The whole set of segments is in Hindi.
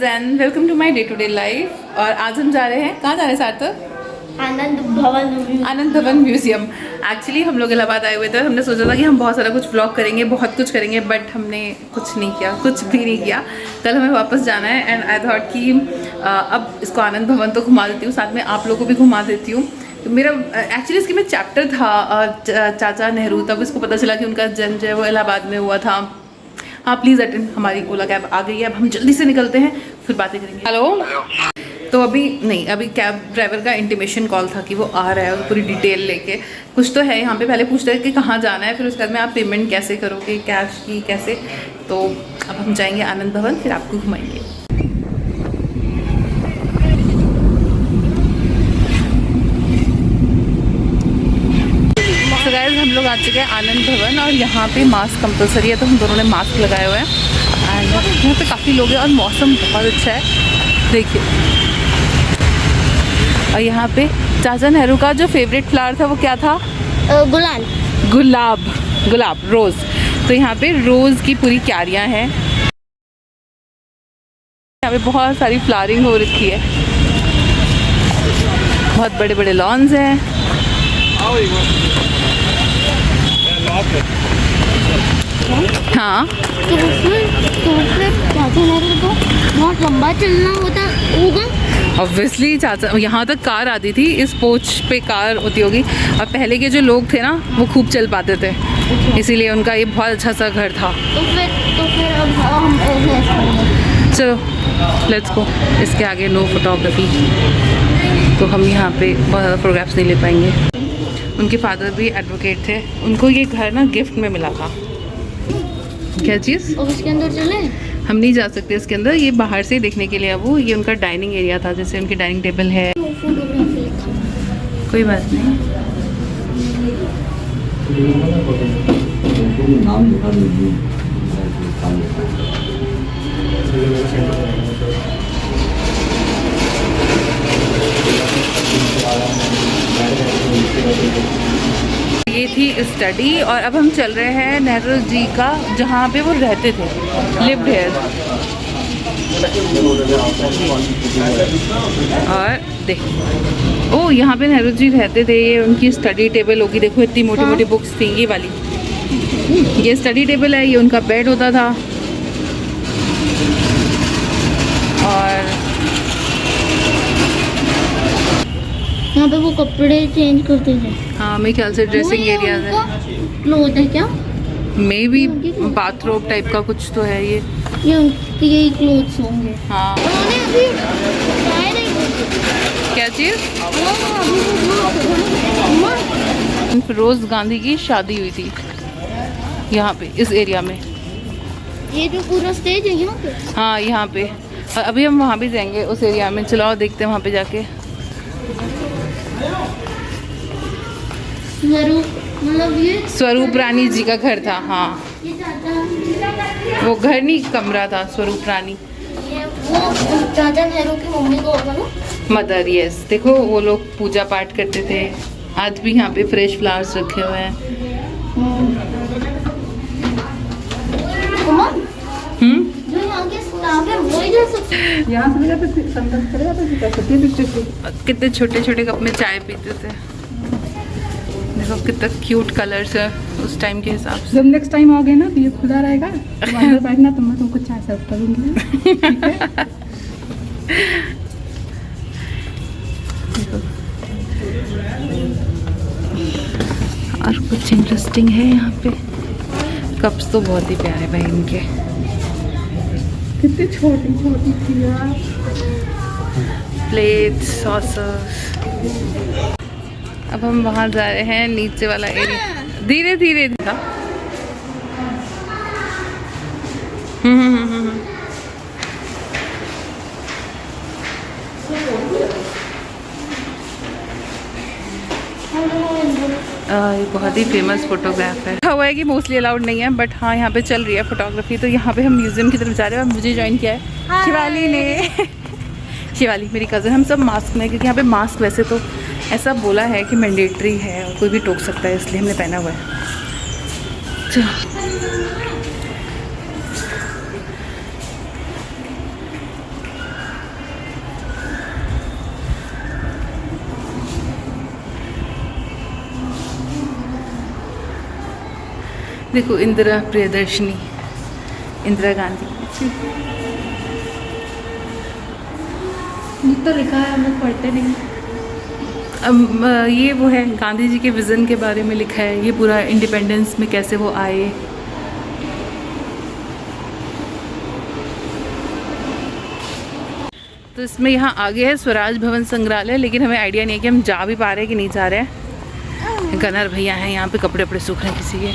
And welcome to my day to day life. और आज हम जा रहे हैं, कहाँ जा रहे हैं सार्थक? आनंद भवन म्यूजियम। एक्चुअली हम लोग इलाहाबाद आए हुए थे, हमने सोचा था कि हम बहुत सारा कुछ व्लॉग करेंगे, बहुत कुछ करेंगे, बट हमने कुछ नहीं किया, कुछ भी नहीं किया। कल हमें वापस जाना है एंड आई थॉट कि अब इसको आनंद भवन तो घुमा देती हूँ, साथ में आप लोगों को भी घुमा देती हूँ। तो मेरा एक्चुअली इसके में चैप्टर था चाचा नेहरू, तब इसको पता चला कि उनका जन्म जो है वो इलाहाबाद में हुआ था। हाँ प्लीज़ अटेंड, हमारी ओला कैब आ गई है, अब हम जल्दी से निकलते हैं, फिर बातें करेंगे। हेलो। तो अभी कैब ड्राइवर का इंटीमेशन कॉल था कि वो आ रहा है, पूरी डिटेल लेके। कुछ तो है यहाँ पे, पहले पूछते हैं कि कहाँ जाना है, फिर उसके बाद में आप पेमेंट कैसे करोगे, कैश की कैसे। तो अब हम जाएंगे आनंद भवन, फिर आपको घुमाएंगे। तो गाइस हम लोग आ चुके हैं आनंद भवन और यहाँ पे मास्क कंपलसरी है, तो हम दोनों ने मास्क लगाए हुए हैं। एंड यहाँ पे काफ़ी लोग हैं और मौसम बहुत अच्छा है, देखिए। और यहाँ पे चाचा नेहरू का जो फेवरेट फ्लावर था वो क्या था? गुलाब, रोज़। तो यहाँ पे रोज़ की पूरी क्यारियाँ हैं, यहाँ पे बहुत सारी फ्लावरिंग हो रखी है, बहुत बड़े बड़े लॉन्स हैं। हाँ तो उसमें चाचा नेहरू को बहुत लंबा चलना होगा। ऑब्वियसली चाचा, यहाँ तक कार आती थी, इस पोच पे कार होती होगी। और पहले के जो लोग थे ना वो खूब चल पाते थे, इसीलिए उनका ये बहुत अच्छा सा घर था। तो फिर अब हम चलो लेट्स गो। इसके आगे नो फोटोग्राफी, तो हम यहाँ पे फोटोग्राफ्स नहीं ले पाएंगे। उनके फादर भी एडवोकेट थे, उनको ये घर ना गिफ्ट में मिला था। क्या चीज़? और उसके अंदर चले? हम नहीं जा सकते इसके अंदर, ये बाहर से देखने के लिए। वो ये उनका डाइनिंग एरिया था, जैसे उनकी डाइनिंग टेबल है। कोई बात नहीं। ये थी स्टडी और अब हम चल रहे हैं नेहरू जी का, जहाँ पे वो रहते थे, लिव्ड हियर। और देख, ओ यहाँ पे नेहरू जी रहते थे, ये उनकी स्टडी टेबल होगी। देखो इतनी मोटी मोटी बुक्स थी, ये वाली, ये स्टडी टेबल है, ये उनका बेड होता था। और यहाँ पे वो कपड़े चेंज करते थे। हाँ मेरे ख्याल से ड्रेसिंग एरिया है, क्लोथ है क्या? मे बी बाथरोब टाइप का कुछ तो है ये उनके यही क्लोथ्स होंगे। हाँ। उन्होंने अभी बताया नहीं क्या चीज़? फिरोज गांधी की शादी हुई थी यहाँ पे, इस एरिया में। ये जो पूरा स्टेज है यहाँ पे? हाँ यहाँ पे। और अभी हम वहाँ भी जाएंगे उस एरिया में, चलाओ देखते हैं वहाँ पे जाके। मतलब ये स्वरूप रानी जी का घर था। हाँ ये चाचा, वो घर नहीं, कमरा था स्वरूप रानी। ये वो चाचा नेहरू की मम्मी को होगा ना? Mother, yes. देखो वो लोग पूजा पाठ करते थे, आज भी यहाँ पे फ्रेश फ्लावर्स रखे हुए हैं। जो यहाँ के स्टाफ है वो ही जा सकते हैं। यहाँ से कितने छोटे छोटे कप में चाय पीते थे, देखो कितना क्यूट कलर्स है उस टाइम के हिसाब से। जब नेक्स्ट टाइम आओगे ना तो ये खुला रहेगा, तुम अंदर बैठना, तो मैं तुमको चाय सर्व करूँगी। और कुछ इंटरेस्टिंग है यहाँ पे। कप्स तो बहुत ही प्यारे भाई इनके, कितनी छोटी छोटी थी यार। Plates, saucers. अब हम वहाँ जा रहे हैं, नीचे वाला एरिया। धीरे धीरे था। ये बहुत ही फेमस फोटोग्राफ है। हुआ है कि मोस्टली अलाउड नहीं है, बट हाँ यहाँ पे चल रही है फोटोग्राफी। तो यहाँ पे हम म्यूजियम की तरफ जा रहे हैं और मुझे ज्वाइन किया है शिवाली ने। शिवाली मेरी कज़न। हम सब मास्क में, क्योंकि यहाँ पे मास्क वैसे तो ऐसा बोला है कि मैंडेटरी है और कोई भी टोक सकता है, इसलिए हमने पहना हुआ है। चलो देखो इंदिरा प्रियदर्शनी, इंदिरा गांधी। तो लिखा है, हम लोग पढ़ते नहीं। ये वो है गांधी जी के विज़न के बारे में लिखा है, ये पूरा इंडिपेंडेंस में कैसे वो आए। तो इसमें यहाँ आगे है स्वराज भवन संग्रहालय, लेकिन हमें आइडिया नहीं है कि हम जा भी पा रहे हैं कि नहीं जा रहे हैं। गनर भैया हैं यहाँ पे, कपड़े वपड़े सूख रहे हैं किसी के।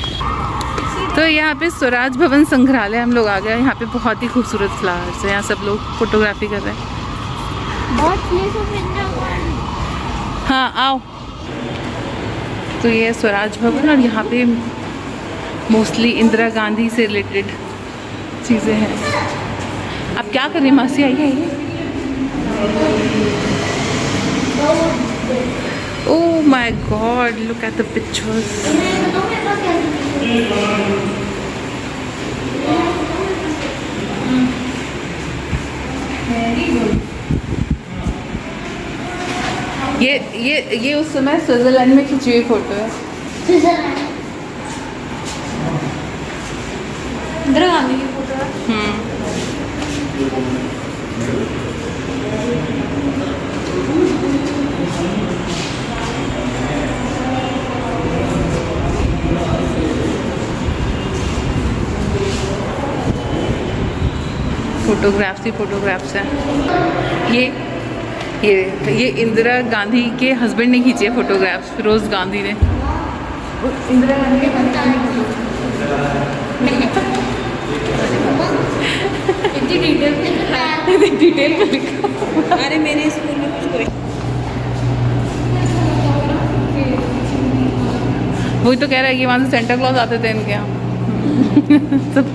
तो यहाँ पे स्वराज भवन संग्रहालय हम लोग आ गए। यहाँ पे बहुत ही खूबसूरत फ्लावर्स है, यहाँ सब लोग फोटोग्राफी कर रहे हैं। बहुत प्लेस ऑफ इंडिया। हाँ आओ। तो ये है स्वराज भवन और यहाँ पे मोस्टली इंदिरा गांधी से रिलेटेड चीज़ें हैं। आप क्या कर रही हैं मासी? आइए। Oh my God, look at the pictures. ये उस समय स्विट्जरलैंड में खिंची हुई फोटो है। इंदिरा गांधी की फोटो है। फोटोग्राफ्स हैं। ये इंदिरा गांधी के हस्बैंड ने खींचे फोटोग्राफ्स, फिरोज गांधी ने। इंदिरा गांधी के डिटेल में लिखा। अरे मेरे स्कूल में कुछ कोई वही तो कह रहा है कि वहाँ से सेंटा क्लॉज आते थे इनके यहाँ। सब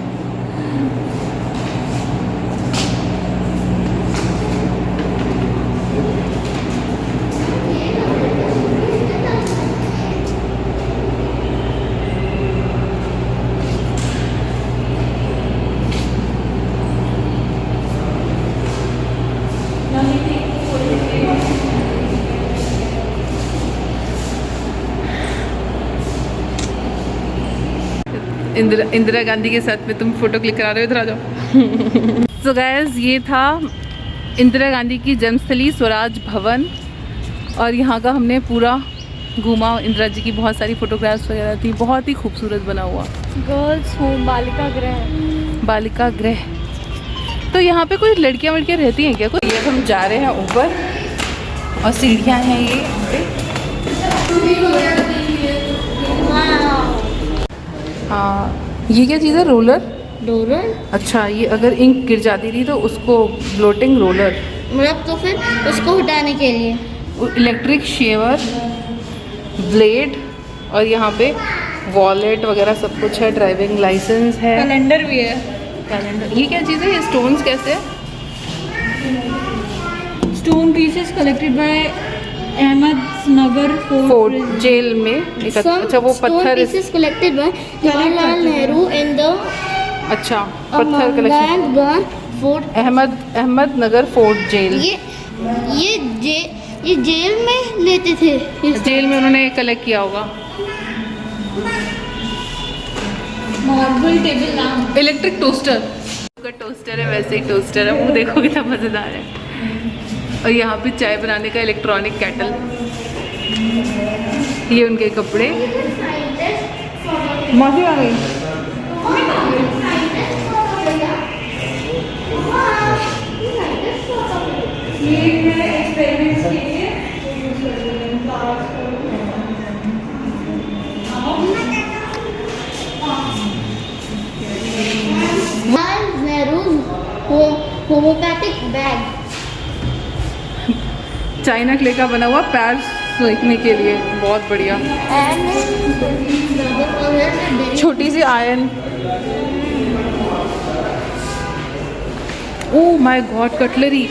इंदिरा गांधी के साथ में तुम फोटो क्लिक करा रहे हो, इधर आ जाओ। सो गाइस, ये था इंदिरा गांधी की जन्मस्थली स्वराज भवन और यहाँ का हमने पूरा घूमा। इंदिरा जी की बहुत सारी फोटोग्राफ्स वगैरह थी, बहुत ही खूबसूरत बना हुआ। गर्ल्स होम, बालिका गृह। बालिका गृह। तो यहाँ पे कोई लड़कियाँ वड़कियाँ रहती हैं क्या? कोई ये हम जा रहे हैं ऊपर और सीढ़ियाँ हैं ये। हाँ, ये क्या चीज़ है? रोलर। अच्छा, ये अगर इंक गिर जाती थी तो उसको ब्लोटिंग रोलर, मतलब तो फिर उसको हटाने के लिए। इलेक्ट्रिक शेवर, ब्लेड और यहाँ पे वॉलेट वगैरह सब कुछ है। ड्राइविंग लाइसेंस है, कैलेंडर भी है। कैलेंडर। ये क्या चीज़ है? ये स्टोन्स कैसे है? Stone pieces collected by Ahmednagar Fort jail में एक। अच्छा, वो पत्थर pieces collected by Jawaharlal Nehru in the अच्छा, पत्थर collection. Ahmednagar Fort। Ahmednagar Fort jail. ये जेल में लेते थे। जेल में उन्होंने कलेक्ट किया होगा। Marble table lamp. Electric toaster का टोस्टर है, वैसे ही टोस्टर है। वो देखो कितना मज़ेदार है। और यहाँ पे चाय बनाने का इलेक्ट्रॉनिक केटल। ये उनके कपड़े। माफी आ गई। Homeopathic bag. चाइना क्ले का बना हुआ पैर सीखने के लिए, बहुत बढ़िया। छोटी सी iron. Oh my god, cutlery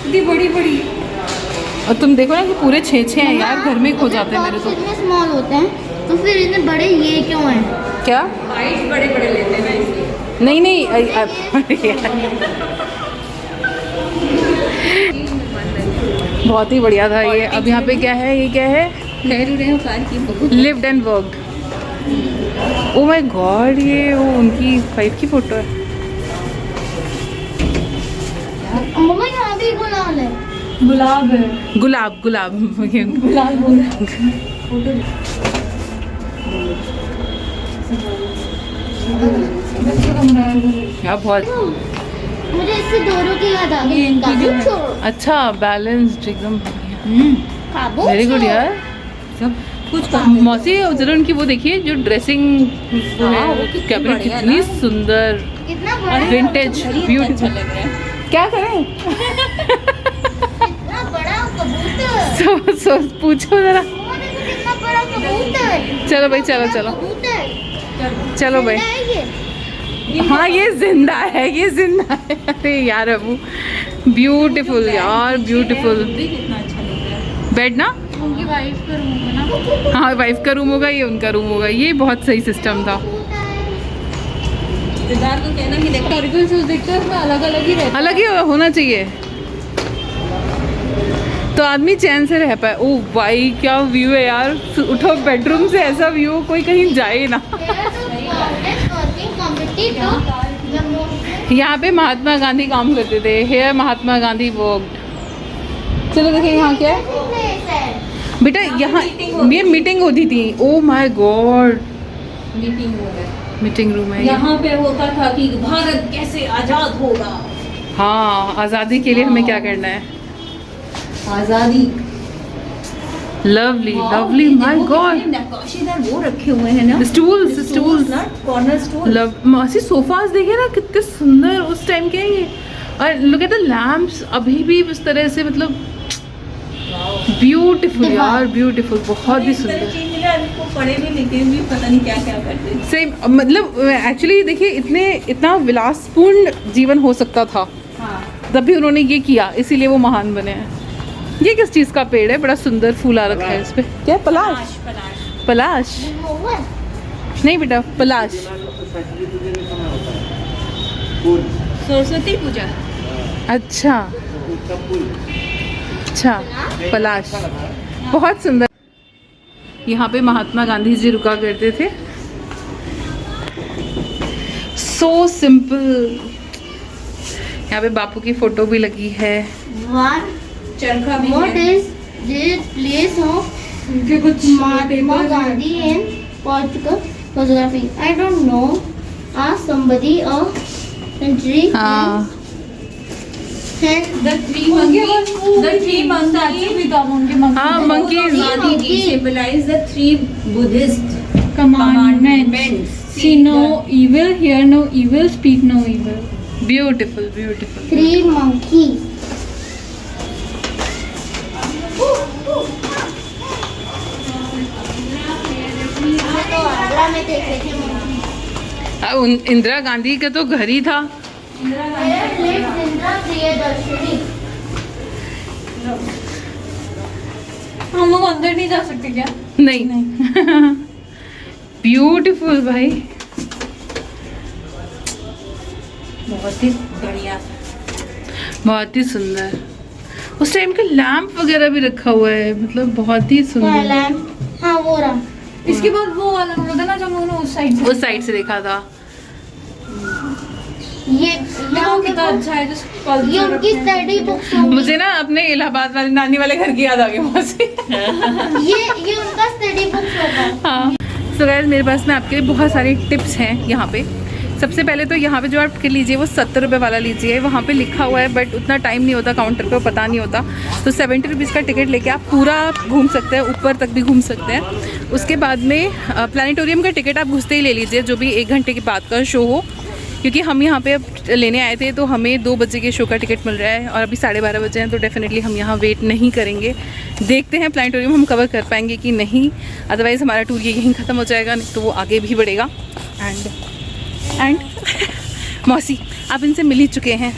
इतनी बड़ी बड़ी। और तुम देखो ना कि पूरे 6 हैं यार, घर में खो जाते हैं मेरे तो। इतने स्मॉल होते हैं तो फिर इतने बड़े ये क्यों हैं? क्या? साइज बड़े बड़े लेते हैं ना इसलिए। नहीं बहुत ही बढ़िया था ये। अब यहाँ पे क्या है? ये क्या है? नेहरू ने कार की बहुत। Lived and worked. Oh my God, ये वो उनकी वाइफ की फोटो है। मम्मा यहाँ भी गुलाल है। गुलाब है। गुलाब गुलाब गुलाब बोल फोटो यार बहुत मुझे इससे दोनों की याद आ ये इनकी जो है। गई। अच्छा बैलेंस्ड एकदम। काबू वेरी गुड यार। सब कुछ काम है। मौसी जरा उनकी वो देखिए जो ड्रेसिंग वो हाँ, वो है कितनी कैबिनेट, बढ़िया कितनी ना। सुंदर कितना बड़ा विंटेज अच्छा ब्यूटीफुल। लग रहा है। क्या करें? कितना बड़ा कबूतर। सो पूछो जरा। मम्मा देखो कितना बड़ा कबूतर। चलो भाई, चलो चलो कबूतर चलो भाई। जिंदा है ये। हाँ ये जिंदा है, ये जिंदा है। अरे यार अबू ब्यूटीफुल यार, ब्यूटीफुल। भी कितना अच्छा लग रहा है। बेड ना, उनकी वाइफ का रूम है ना। हाँ वाइफ का रूम होगा, ये उनका रूम होगा। ये बहुत सही सिस्टम था। रिश्तेदार को कहना कि देखो टर्कल शूज देखते हैं उसमें अलग अलग ही रहता अलग ही होना चाहिए तो आदमी चैन से रह पाए। ओ भाई क्या व्यू है यार, उठो बेडरूम से ऐसा व्यू, कोई कहीं जाए ना। यहाँ पे महात्मा गांधी काम करते थे। Hair Mahatma Gandhi work. चलो देखिए यहाँ क्या है बेटा, यहाँ ये मीटिंग होती थी। ओ माय गॉड, मीटिंग हो गई। मीटिंग रूम है ये। यहाँ पे होता था कि भारत कैसे आजाद होगा। हाँ, आज़ादी के लिए हमें क्या करना है। आजादी। Lovely lovely, my god. नक्काशीदार वो रखे हुए हैं ना, स्टूल्स ना कॉर्नर स्टूल। लव मासी सोफाज देखे ना कितने सुंदर उस टाइम के हैं ये। और लुक एट द लैम्प्स, अभी भी इस तरह से मतलब ब्यूटीफुल यार, ब्यूटीफुल, बहुत ही सुंदर। पढ़े भी लिखे भी पता नहीं क्या क्या करते। सेम मतलब एक्चुअली देखिए इतना विलासपूर्ण जीवन हो सकता था हाँ। तभी उन्होंने ये किया, इसीलिए वो महान बने हैं। ये किस चीज़ का पेड़ है? बड़ा सुंदर फूल आ रखा है इस पे। क्या है? पलाश? पलाश नहीं बेटा, पलाश। सरस्वती पूजा। अच्छा अच्छा, पलाश बहुत सुंदर। यहाँ पे महात्मा गांधी जी रुका करते थे। So simple. यहाँ पे बापू की फोटो भी लगी है। चरखा भी What है। is the place of उनके कुछ Mahatma Gandhi in Portugal photography? I don't know. Ask somebody a country. हाँ The three monkeys भी काम उनके हाँ, monkeys. Gandhi ji symbolize the three Buddhist commandments. See no evil, hear no evil, speak no evil. Beautiful beautiful. Three monkeys. तो आगरा में देखे थे monkey. इंदिरा गांधी का तो घर ही था। Where lives Indra Priyadarshini? हम लोग अंदर नहीं जा सकते क्या? नहीं ब्यूटीफुल भाई, बहुत ही बढ़िया। बहुत ही सुंदर। उस टाइम का लैंप वगैरह भी रखा हुआ है, मतलब बहुत ही सुंदर। लैम्प, हाँ वो रहा। इसके बाद वो वाला रोड है ना जो हम लोगों ने उस साइड से उस साइड से देखा था। ये देखो कितना अच्छा है जो ये उनकी स्टडी बुक्स होंगी। मुझे ना अपने इलाहाबाद वाले नानी वाले घर की याद आ गई वहाँ से। ये उनका स्टडी बुक्स होगा। हाँ सो गाइस, मेरे पास ना आपके लिए बहुत सारी टिप्स हैं यहाँ पे। सबसे पहले तो यहाँ पे जो आप टिकट लीजिए वो 70 रुपये वाला लीजिए। वहाँ पे लिखा हुआ है बट उतना टाइम नहीं होता काउंटर पे, पता नहीं होता। तो 70 रुपीज़ का टिकट लेके आप पूरा घूम सकते हैं, ऊपर तक भी घूम सकते हैं। उसके बाद में प्लानिटोरियम का टिकट आप घुसते ही ले लीजिए, जो भी 1 घंटे के बाद का शो हो, क्योंकि हम यहाँ पे अब लेने आए थे तो हमें 2 बजे के शो का टिकट मिल रहा है और अभी 12:30 बजे हैं, तो डेफिनेटली हम यहाँ वेट नहीं करेंगे। देखते हैं प्लानिटोरियम हम कवर कर पाएंगे कि नहीं, अदरवाइज़ हमारा टूर यहीं ख़त्म हो जाएगा, नहीं तो वो आगे भी बढ़ेगा। एंड मौसी आप इनसे मिल ही चुके हैं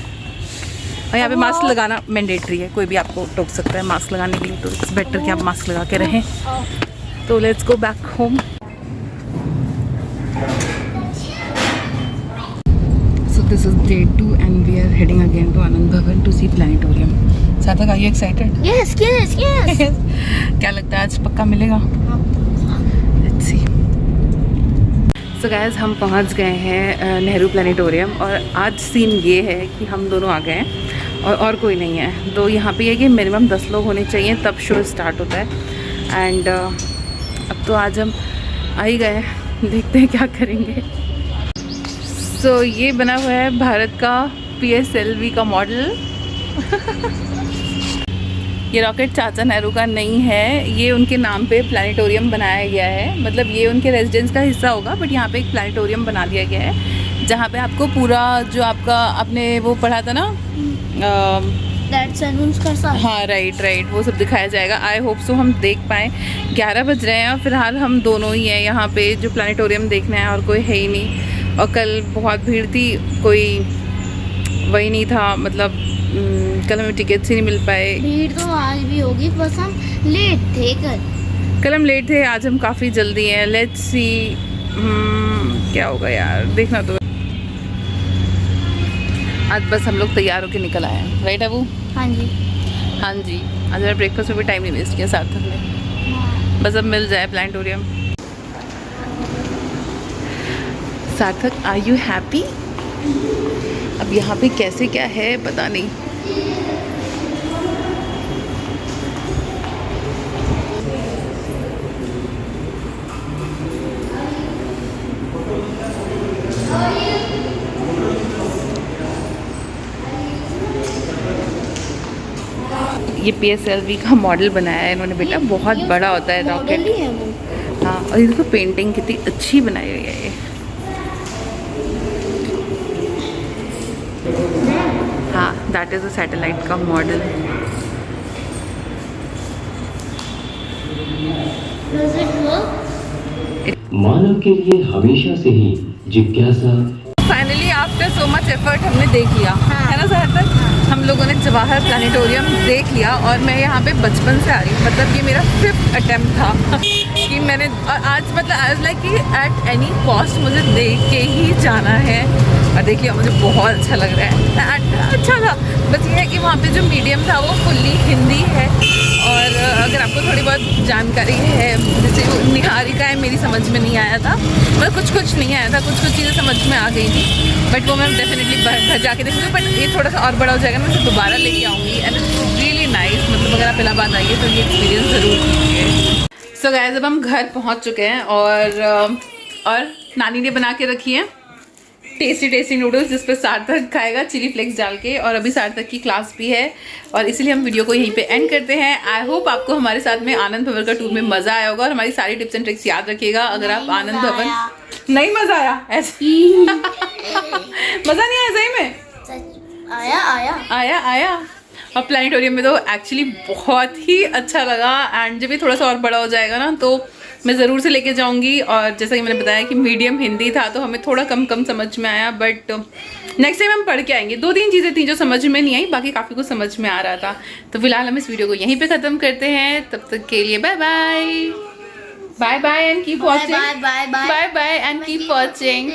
और यहाँ पे मास्क लगाना मैंडेटरी है, कोई भी आपको टोक सकता है मास्क लगाने के लिए, तो इट्स बेटर कि आप मास्क लगा के रहें। तो let's go back home. This is day 2 and we are heading again to Anand Bhavan to see planetarium. Sarthak, are you excited? Yes, yes, yes. क्या लगता है आज पक्का मिलेगा? Let's see. सो गाइस हम पहुंच गए हैं नेहरू प्लानिटोरियम और आज सीन ये है कि हम दोनों आ गए हैं और कोई नहीं है। तो यहाँ पे ये कि मिनिमम 10 लोग होने चाहिए तब शो स्टार्ट होता है। एंड अब तो आज हम आ ही गए हैं, देखते हैं क्या करेंगे। सो ये बना हुआ है भारत का PSLV का मॉडल। ये रॉकेट चाचा नेहरू का नहीं है, ये उनके नाम पे प्लानिटोरियम बनाया गया है। मतलब ये उनके रेजिडेंस का हिस्सा होगा, बट यहाँ पे एक प्लानिटोरियम बना दिया गया है जहाँ पे आपको पूरा जो आपका आपने वो पढ़ा था ना हाँ राइट वो सब दिखाया जाएगा। आई होप सो हम देख पाएँ। 11 बज रहे हैं और फिलहाल हम दोनों ही हैं यहाँ पे जो प्लानिटोरियम देखना है, और कोई है ही नहीं। और कल बहुत भीड़ थी, कोई वही नहीं था, मतलब कल हमें टिकट्स ही नहीं मिल पाए। भीड़ तो आज भी होगी, बस हम लेट थे कल हम लेट थे, आज हम काफ़ी जल्दी हैं। लेट्स सी क्या होगा यार, देखना तो। आज बस हम लोग तैयार होकर निकल आए हैं, राइट अबू? हाँ जी हाँ जी, आज मेरा ब्रेकफास्ट में भी टाइम नहीं वेस्ट किया सार्थक ने। बस अब मिल जाए प्लानिटोरियम। सार्थक, आर यू हैप्पी? अब यहाँ पे कैसे क्या है पता नहीं। ये PSLV का मॉडल बनाया है इन्होंने बेटा, बहुत बड़ा होता है रॉकेट। मॉडल ही है वो। हाँ, और इसको पेंटिंग कितनी अच्छी बनाई हुई है ये। हाँ, दैट इज़ अ सैटेलाइट का मॉडल। Does it work? मानव के लिए हमेशा से ही जिज्ञासा। Finally after so much effort हमने देख लिया, है ना सार्थक? हम लोगों ने जवाहर प्लानिटोरियम देख लिया और मैं यहाँ पे बचपन से आ रही हूँ। मतलब ये मेरा 5th अटेम्प्ट था कि मैंने, और आज मतलब आज लाइक कि एट एनी कॉस्ट मुझे देख के ही जाना है। और देखिए मुझे बहुत अच्छा लग रहा है, अच्छा था। बस ये है कि वहाँ पे जो मीडियम था वो फुल्ली हिंदी है, और अगर आपको थोड़ी बहुत जानकारी है, जैसे वो निहारिका है, मेरी समझ में नहीं आया था। मतलब कुछ नहीं आया था, कुछ चीज़ें समझ में आ गई थी, बट वो मैं डेफिनेटली घर जाके देखूँगी। बट ये थोड़ा सा और बड़ा हो जाएगा, मैं इसे दोबारा लेके आऊँगी। And it's really nice. मतलब अगर आप इलाहाबाद आइए तो ये एक्सपीरियंस ज़रूर कीजिए। सो गाइस, अब हम घर पहुँच चुके हैं और नानी ने बना के रखी है टेस्टी नूडल्स, जिस पे सार्थक खाएगा चिली फ्लेक्स डाल के। और अभी सार्थक की क्लास भी है, और इसीलिए हम वीडियो को यहीं पे एंड करते हैं। आई होप आपको हमारे साथ में आनंद भवन का टूर में मज़ा आया होगा, और हमारी सारी टिप्स एंड ट्रिक्स याद रखिएगा। अगर आप आनंद भवन नहीं, मज़ा आया ऐसे मज़ा नहीं आया सही में? आया। और प्लानिटोरियम में तो एक्चुअली बहुत ही अच्छा लगा। एंड जब ये थोड़ा सा और बड़ा हो जाएगा ना, तो मैं ज़रूर से लेके जाऊंगी। और जैसा कि मैंने बताया कि मीडियम हिंदी था, तो हमें थोड़ा कम समझ में आया, बट नेक्स्ट टाइम हम पढ़ के आएंगे। 2-3 चीज़ें थी जो समझ में नहीं आई, बाकी काफ़ी कुछ समझ में आ रहा था। तो फिलहाल हम इस वीडियो को यहीं पे ख़त्म करते हैं। तब तक के लिए bye bye and keep watching. Bye bye and keep watching.